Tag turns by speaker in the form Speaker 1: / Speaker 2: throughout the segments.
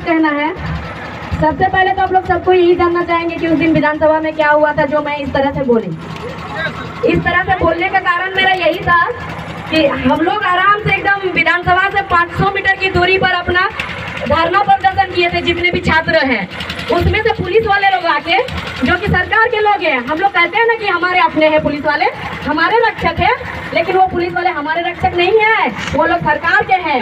Speaker 1: कहना है। सबसे पहले तो आप लोग सबको यही जानना चाहेंगे कि उस दिन विधानसभा में क्या हुआ था जो मैं इस तरह से बोली। इस तरह से बोलने का कारण मेरा यही था कि हम लोग आराम से एकदम विधानसभा से 500 मीटर की दूरी पर अपना धरना प्रदर्शन किए थे, जितने भी छात्र हैं। उसमें से पुलिस वाले लोग आके, जो कि सरकार के लोग हैं, हम लोग कहते हैं ना कि हमारे अपने हैं पुलिस वाले, हमारे रक्षक हैं, लेकिन वो पुलिस वाले हमारे रक्षक नहीं है, वो लोग सरकार के हैं।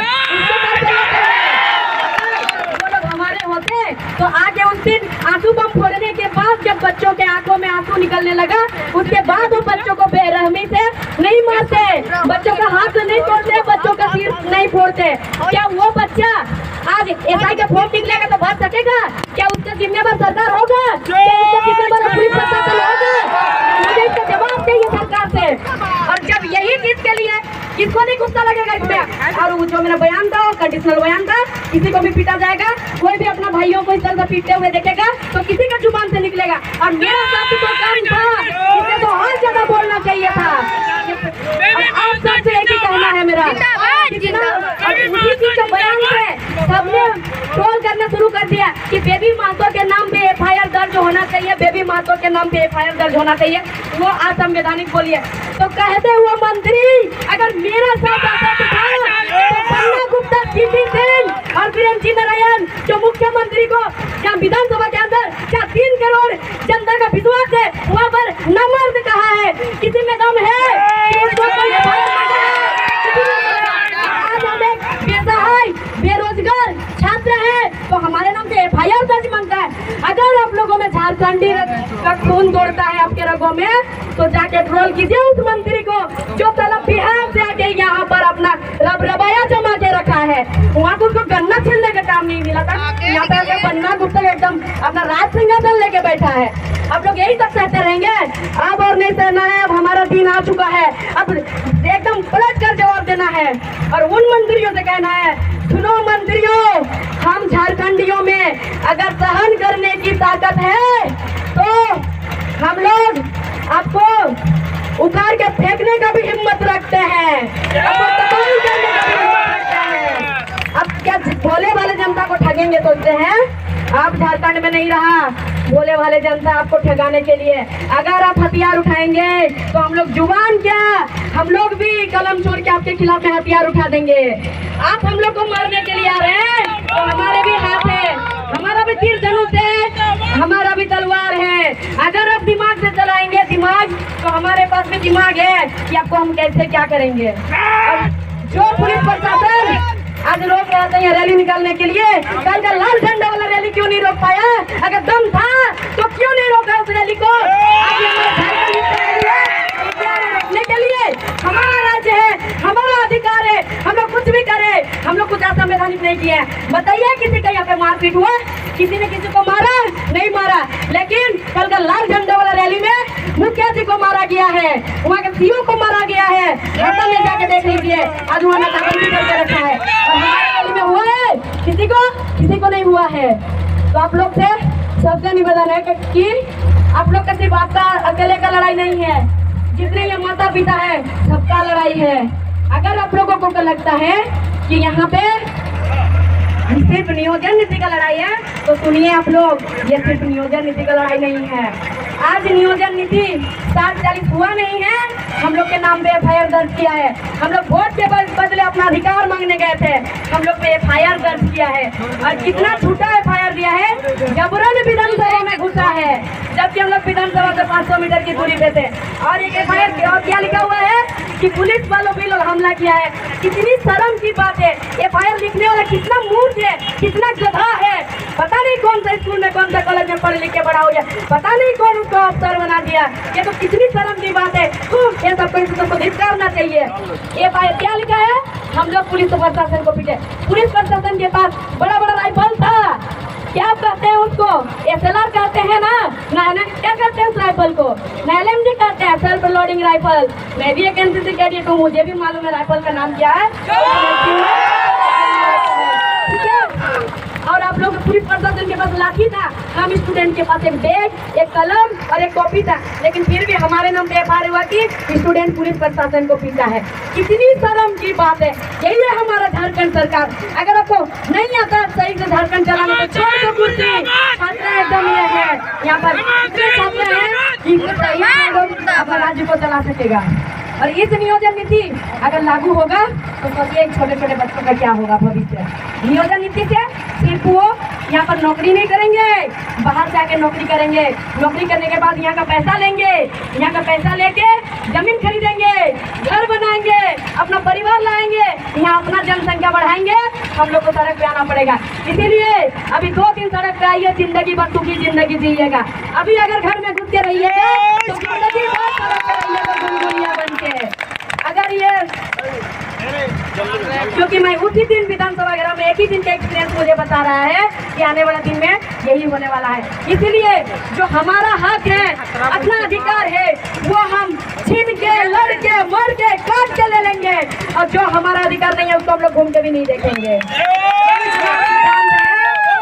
Speaker 1: वो लोग हमारे होते तो आगे उस दिन आंसू बम फोड़ने के बाद जब बच्चों के आंखों में आंसू निकलने लगा, उसके बाद वो बच्चों को बेरहमी से नहीं मारते, बच्चों का हाथ नहीं तोड़ते, बच्चों का सिर नहीं फोड़ते। क्या वो बच्चा आज एसआई का फोन निकलेगा तो बच सकेगा? क्या उसका जिम्मेवार सरकार होगा? क्या उसका जिम्मेवार पुलिस प्रशासन होगा? मुझे इसका जवाब चाहिए सरकार से। और जब यही चीज के लिए किसको नहीं गुस्सा लगेगा इसमें? और वो जो मेरा बयान था, कंडीशनल बयान था, किसी को भी पीटा जाएगा, कोई भी अपना भाइयों को इस तरह से पीटते हुए देखेगा तो किसी का जुबान से निकलेगा। और मेरा साथी को काम था, इसे तो और ज्यादा बोलना चाहिए था। और आप सबसे एक ही कहना है मेरा, उसी चीज का बयान से सबने ट्रोल करना शुरू कर दिया कि बेबी मातो के नाम पे एफआईआर दर्ज होना चाहिए, बेबी मातो के नाम पे एफआईआर दर्ज होना चाहिए, वो असंवैधानिक बोलिए। तो कहते हुए मंत्री अगर मेरा साथ आता तो पन्ना गुप्ता, सीपी सिंह और वीरेंद्र नारायण जो मुख्यमंत्री को क्या विधानसभा के अंदर क्या 3 करोड़ जनता का विश्वास है वहाँ पर नामर्द कहा है, किसी में दम है? आज हम एक बेसहाय बेरोजगार छात्र है तो हमारे नाम से एफआईआर दर्ज मांगता है। अगर आप लोगों में झारखंडी का खून दौड़ता है आपके रगों में तो जाके ट्रोल कीजिए उस मंत्री को जो तलब बिहार से आके यहाँ पर अपना रबरबाया जमा के रखा है। वहाँ को उसको गन्ना छीलने का काम नहीं मिला था, यहाँ पे आके पन्ना गुप्ता एकदम अपना राज सिंहासन लेके बैठा है। आप लोग यही तक सहते रहेंगे? अब और नहीं सहना है, अब हमारा दिन आ चुका है, अब एकदम पलट कर जवाब देना है। और उन मंत्रियों से कहना है, सुनो मंत्रियों, हम झारखंडियों में अगर सहन करने की ताकत है तो हम लोग आपको उखाड़ के फेंकने का भी हिम्मत रखते हैं, आपको तबाही करने का भी हिम्मत रखते हैं। अब क्या भोले वाले जनता को ठगेंगे सोचते हैं? आप झारखंड में नहीं रहा भोले वाले जनता आपको ठगाने के लिए। अगर आप हथियार उठाएंगे तो हम लोग जुबान क्या, हम लोग भी कलम छोड़ के आपके खिलाफ में हथियार उठा देंगे। आप हम लोग को मारने के लिए आ रहे हैं तो हमारे भी हाथ है, हमारा भी तीर धनुष है, हमारा भी तलवार है। अगर आप दिमाग से चलाएंगे दिमाग तो हमारे पास भी दिमाग है कि आपको हम कैसे क्या करेंगे। और जो पुलिस प्रशासन आज रोक रहे हैं रैली निकालने के लिए, कल का लाल झंडा वाला रैली क्यों नहीं रोक पाया? अगर दम था तो क्यों नहीं रोका उस रैली को? रोकने के लिए हमारा राज्य है, हमारा अधिकार है, हम लोग कुछ भी करें, हम लोग कुछ असंवैधानिक नहीं किया है। बताइए किसी का यहाँ पे मारपीट हुआ? किसी ने किसी को मारा? नहीं मारा। लेकिन कल का लाल झंडा वाला रैली में मुखिया जी को मारा गया है, वहाँ के सीओ को मारा गया है, घटना में जाके देख लीजिए। आज वहाँ नाकाबंदी करके रखा है और हमारे रैली में हुआ है, किसी को नहीं हुआ है। तो आप लोग से सबसे निवेदन है कि आप लोग का सिर्फ आपका अकेले का लड़ाई नहीं है, जितने ये माता पिता है सबका लड़ाई है। अगर आप लोगों को लगता है कि यहाँ पे सिर्फ नियोजन नीति का लड़ाई है तो सुनिए आप लोग, ये सिर्फ नियोजन नीति का लड़ाई नहीं है। आज नियोजन नीति 40 हुआ नहीं है, हम लोग के नाम पे एफआईआर दर्ज किया है। हम लोग वोट के बदले अपना अधिकार मांगने गए थे, हम लोग पे एफआईआर दर्ज किया है। और कितना झूठा एफआईआर दिया है, जबरन विधानसभा में घुसा है, जबकि हम लोग विधानसभा से 500 मीटर की दूरी पे थे। और एक एफआईआर क्या लिखा हुआ है कि पुलिस वालों भी लोग हमला किया है। कितनी शर्म की बात है, एफआईआर लिखने वाला कितना मूर्ख है, कितना गधा है। पता नहीं कौन सा स्कूल में कौन सा कॉलेज में पढ़ लिख के बड़ा हो गया, पता नहीं कौन उसको अफसर बना दिया। ये तो कितनी शर्म की बात है, ये सबको धिक्कारना चाहिए। एफआईआर क्या लिखा है, हम लोग पुलिस प्रशासन को पीटे। पुलिस प्रशासन के पास बड़ा बड़ा राइफल था, क्या कहते हैं उसको? एसएलआर कहते हैं ना, क्या कहते हैं उस राइफल को? एलएमजी कहते हैं, सेल्फ लोडिंग राइफल। मैं भी एक एनसीसी कैडेट हूँ, मुझे भी मालूम है राइफल का नाम क्या है। और आप लोग पुलिस प्रशासन के पास लाठी था, हम स्टूडेंट के पास एक बैग, एक कलम और एक कॉपी था, लेकिन फिर भी हमारे नाम पे FIR हुआ कि स्टूडेंट पुलिस प्रशासन को पीटा है। कितनी शर्म की बात है। यही है हमारा झारखंड सरकार। अगर आपको नहीं आता सही से झारखंड चलाने तो छोड़ दो कुर्सी। छात्र एकदम ये है, यहाँ पर इतने छात्र हैं जिनको सही अपने राज्य को चला सकेगा। और इस नियोजन नीति अगर लागू होगा तो सोचिए छोटे छोटे बच्चों का क्या होगा भविष्य। नियोजन नीति से सिर्फ वो यहाँ पर नौकरी नहीं करेंगे, बाहर जाके नौकरी करेंगे। नौकरी करने के बाद यहाँ का पैसा लेंगे, यहाँ का पैसा लेके जमीन खरीदेंगे, घर बनाएंगे, अपना परिवार लाएंगे, यहाँ अपना जनसंख्या बढ़ाएंगे। हम लोग को सड़क पे आना पड़ेगा। इसीलिए अभी 2-3 सड़क पे आइए, जिंदगी भर सुखी जिंदगी जिएगा। अभी अगर घर में घुस के रहिएगा तो जिंदगी भर सड़क पे रहिएगा गुनगुनिया बन के। अगर ये क्योंकि मैं उसी दिन विधानसभा ग्राम में एक ही दिन का एक्सपीरियंस मुझे बता रहा है कि आने वाला दिन में यही होने वाला है। इसलिए जो हमारा हक है, अपना अधिकार है, वो हम छीन के, लड़ के, मर के, काट के ले लेंगे। और जो हमारा अधिकार नहीं है उसको हम लोग घूम के भी नहीं देखेंगे।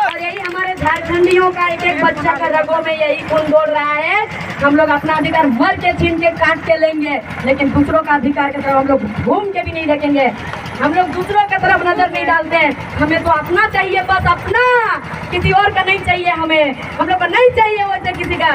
Speaker 1: और यही हमारे झारखंडियों का एक एक बच्चा का रगों में यही खून दौड़ रहा है। हम लोग अपना अधिकार मर के, छीन के, काट के लेंगे, लेकिन दूसरों का अधिकार की तरफ हम लोग घूम के भी नहीं देखेंगे। हम लोग दूसरों की तरफ नजर नहीं डालते हैं। हमें तो अपना चाहिए, बस अपना, किसी और का नहीं चाहिए। हमें हम लोग को नहीं चाहिए वैसे किसी का।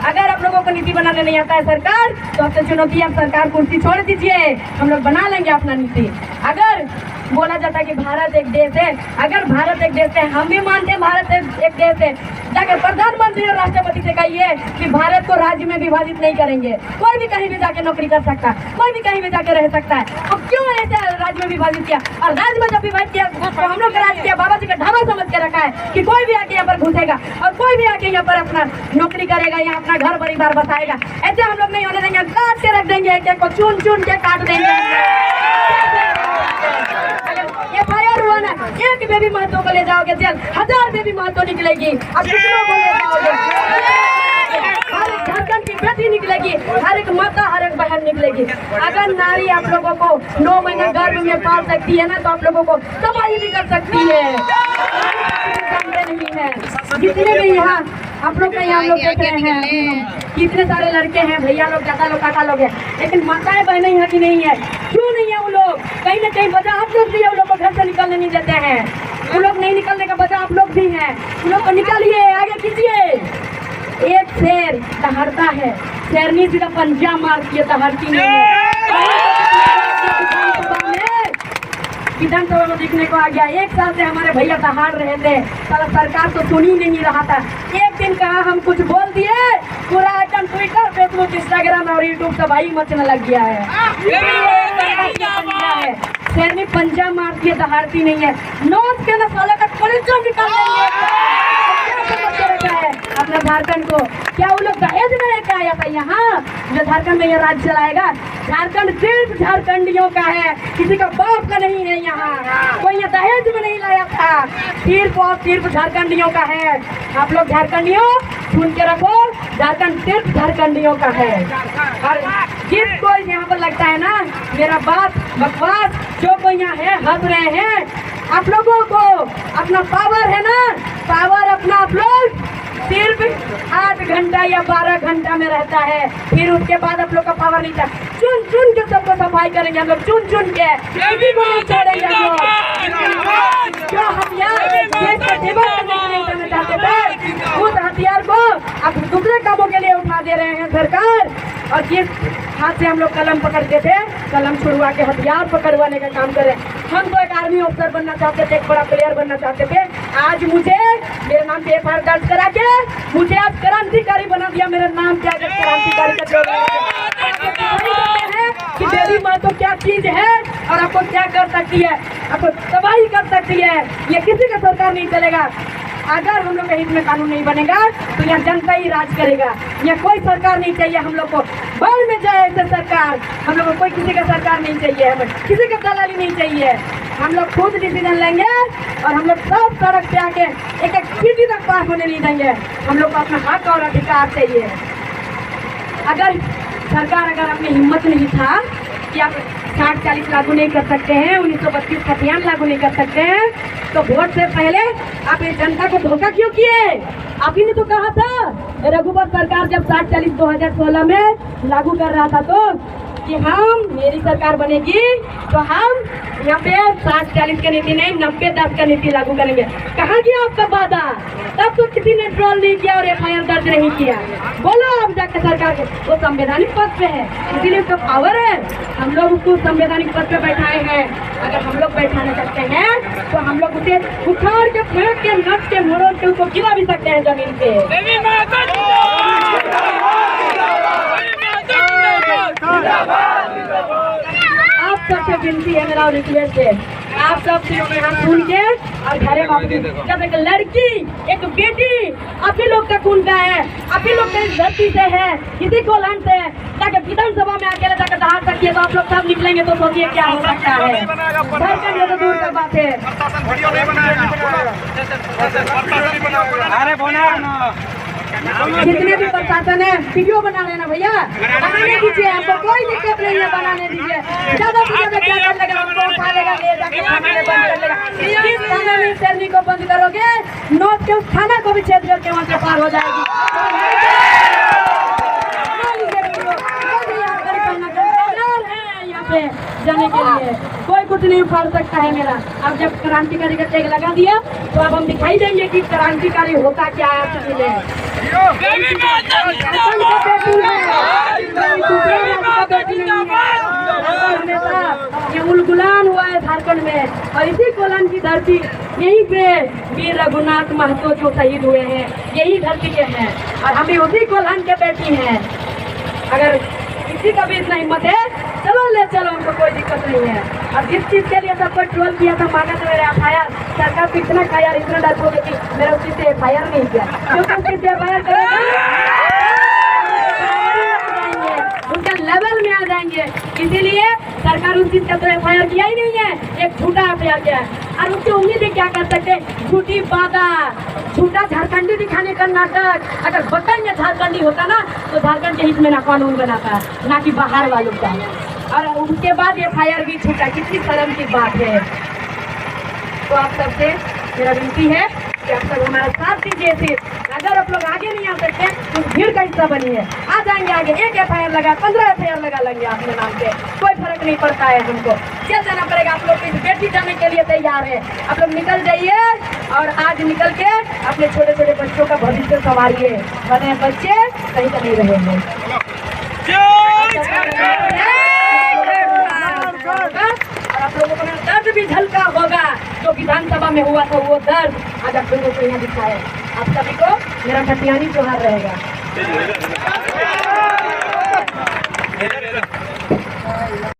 Speaker 1: अगर आप लोगों को नीति बनाने नहीं आता है सरकार, तो आपसे चुनौती, आप सरकार कुर्सी छोड़ दीजिए, हम लोग बना लेंगे अपना नीति। अगर बोला जाता है कि भारत एक देश है, अगर भारत एक देश है, हम भी मानते हैं भारत एक देश है, जाकर प्रधानमंत्री और राष्ट्रपति से कहिए कि भारत को राज्य में विभाजित नहीं करेंगे। कोई भी कहीं भी जाके नौकरी कर सकता है, कोई भी कहीं भी जाके रह सकता है। अब क्यों ऐसे राज्य में विभाजित किया? और राज्य में जब विभाजित किया तो हम लोग का राज्य किया बाबा जी का ढाबा समझ के रखा है कि कोई भी आके यहाँ पर घुसेगा और कोई भी आके यहाँ पर अपना नौकरी करेगा, यहाँ अपना घर परिवार बसाएगा। ऐसे हम लोग नहीं होने देंगे। काट के रख देंगे, एक एक को चुन चुन के काट देंगे। FIR हुआ ना, एक बेबी महतो को ले जाओगे जेल, 1000 बेबी महतो निकलेगी। अब कितनों को ले जाओगे? हर एक झारखंड की बेटी निकलेगी, हर एक माता, हर एक बहन निकलेगी। अगर नारी आप लोगों को 9 महीने गर्भ में पाल सकती है ना, तो आप लोगों को तबाही भी कर सकती है। नहीं है जितने भी यहाँ आप लोग यहाँ लोग देख रहे हैं, कितने सारे लड़के हैं, भैया लोग, ज्यादा लोग, काका लोग हैं, लेकिन माताएं बहनें यहाँ की नहीं है। क्यों नहीं है? वो लोग कहीं ना कहीं वजह आप लोग भी है, वो लोग को घर से निकलने नहीं देते हैं। वो लोग नहीं निकलने का वजह आप लोग भी हैं। वो लोग को निकालिए, आगे कीजिए। एक शेर दहाड़ता है, शेरनी सीधा पंजा मारती है, दहाड़ती नहीं है। विधानसभा में दिखने को आ गया। 1 साल से हमारे भैया दहाड़ रहे थे, साला सरकार तो सुन ही नहीं रहा था। एक दिन कहा हम कुछ बोल दिए, पूरा एकदम ट्विटर, फेसबुक, इंस्टाग्राम और यूट्यूब सब आई मचने लग गया है। शेरनी पंजा मारती है, दहाड़ती नहीं है। नोट के ना साले का कलेक्टर निकाल देंगे। अपने झारखंड को क्या वो लोग दहेज में लेके आया था यहाँ, जो झारखंड में यह राज्य चलाएगा? झारखंड सिर्फ झारखंडियों का है, किसी का बाप का नहीं है। यहाँ कोई ये दहेज में नहीं लाया था, सिर्फ और सिर्फ झारखंडियों का है। आप लोग झारखंडियों सुन के रखो, झारखंड सिर्फ झारखंडियों का है। और जिसको यहाँ पर लगता है ना मेरा बात बकवास, जो कोई यहाँ है हंस रहे हैं, आप लोगों को अपना पावर है ना, पावर अपना आप लोग सिर्फ 8 घंटा या 12 घंटा में रहता है, फिर उसके बाद आप लोग का पावर नहीं था। चुन चुन के सबको सफाई करेंगे हम लोग, चुन चुन के, किसी को नहीं छोड़ेंगे हम लोग। जो हथियार देश को सेवा करने चाहते थे, उस हथियार को अब दूसरे कामों के लिए उठा दे रहे हैं सरकार। और जिस हाथ से हम लोग कलम पकड़ते थे, कलम छुड़वा के हथियार पकड़वाने का काम करे। हम तो एक आर्मी ऑफिसर बनना चाहते थे, एक बड़ा प्लेयर बनना चाहते थे। आज मुझे मेरे नाम पे FIR दर्ज करा के मुझे आज क्रांतिकारी बना दिया। मेरे नाम क्या है? क्रांतिकारी का कि बेबी माँ तो क्या चीज है और आपको क्या कर सकती है, आपको तबाही कर सकती है। ये किसी का सरकार नहीं चलेगा। अगर हम लोग के हित में कानून नहीं बनेगा तो यहाँ जनता ही राज करेगा। यहाँ कोई सरकार नहीं चाहिए हम लोग को। बाढ़ में जाए ऐसे सरकार, हम लोग को कोई किसी का सरकार नहीं चाहिए, हमें किसी का दलाली नहीं चाहिए। हम लोग खुद डिसीजन लेंगे और हम लोग सब सड़क पे आके एक एक सिटी तक पास होने नहीं देंगे। हम लोग को अपना हक और अधिकार चाहिए। अगर सरकार अगर अपनी हिम्मत नहीं था कि आप 60-40 लागू नहीं कर सकते हैं, 1932 खतियान लागू नहीं कर सकते हैं, तो वोट से पहले आप इस जनता को धोखा क्यों किए? आप ही ने तो कहा था रघुवर सरकार जब 60-40 2016 में लागू कर रहा था तो कि हम मेरी सरकार बनेगी तो हम यहाँ पे 60-40 का नीति नहीं 90-10 का नीति लागू करेंगे। कहाँ गया आपका वादा? तब तो किसी ने ट्रोल नहीं किया और FIR दर्ज नहीं किया। बोलो आप जाकर सरकार को, वो संवैधानिक पद पे है, इसीलिए उसका पावर है। हम लोग उसको संवैधानिक पद पे बैठाए हैं। अगर हम लोग बैठाना चाहते हैं तो हम लोग उसे उखाड़ के फेंक के नच के मोड़ के उसको गिरा भी सकते हैं जमीन पे। आप सबसे विनती है, मेरा रिक्वेस्ट है, आप सब यहाँ सुन के और घरे वापस, जब एक लड़की एक बेटी आप ही लोग का खून का है, आप ही लोग का इस धरती से है, इसी कोल्हान से जाके विधानसभा में अकेले जाकर दहाड़ सकती है तो आप लोग सब निकलेंगे तो सोचिए क्या हो सकता है। झारखंड में तो दूर का बात है। जितने भी प्रशासन है वीडियो बना लेना भैया, बनाने दीजिए, हमको कोई दिक्कत नहीं है, बनाने दीजिए। ज्यादा वीडियो में क्या कर लेगा, हमको उठा लेगा, ले जाके थाने में बंद कर लेगा। जिस थाना में शेरनी को बंद करोगे नोट के उस थाना को भी छेद करके वहाँ से पार हो जाएगी। जाने के लिए कोई कुछ नहीं उखाड़ सकता है मेरा। अब जब क्रांतिकारी का टैग लगा दिया तो अब हम दिखाई देंगे कि क्रांतिकारी होता क्या है आपके लिए। ये उलगुलान हुआ है झारखंड में और इसी कोल्हान की धरती, यहीं पे वीर रघुनाथ महतो जो शहीद हुए हैं यही धरती के हैं और हमें उसी कोल्हान के बेटी हैं। अगर किसी का भी इतना हिम्मत है चलो ले चलो, हमको कोई दिक्कत नहीं है। अब जिस चीज के लिए सबको ट्रोल किया था मांगा था मेरे FIR, सरकार को इतना खाया इतना डर हो कि मेरा उसी से FIR नहीं किया, क्योंकि उसकी FIR करेगा उनका लेवल में आ जाएंगे। इसीलिए सरकार उस चीज का तो FIR किया ही नहीं है, एक झूठा FIR किया है और उसकी उम्मीद क्या कर सकते, झूठी वादा, झूठा झारखंडी दिखाने का नाटक। अगर बटन में झारखंडी होता ना तो झारखंड के हित में ना कानून बनाता, ना कि बाहर वालों का। और उसके बाद FIR भी छूटा, कितनी शर्म की बात है। तो आप सबसे मेरा विनती है कि आप सब हमारा साथ दीजिए। सिर्फ अगर आप लोग आगे नहीं आ सकते तो भीड़ का हिस्सा बनिए, आ जाएंगे आगे। एक FIR लगा 15 FIR लगा लेंगे अपने नाम पे, कोई फर्क नहीं पड़ता है हमको। चल जाना पड़ेगा, आप लोग इस बेटी जाने के लिए तैयार है। आप लोग निकल जाइए और आज निकल के अपने छोटे छोटे बच्चों का भविष्य संवारिए, वरना बच्चे कहीं तो नहीं रहेंगे। और आप लोगों को दर्द भी झलका होगा जो विधानसभा में हुआ था, वो दर्द आज आप लोगों को यहाँ दिखाए। आप सभी को मेरा खतियानी जोहार रहेगा।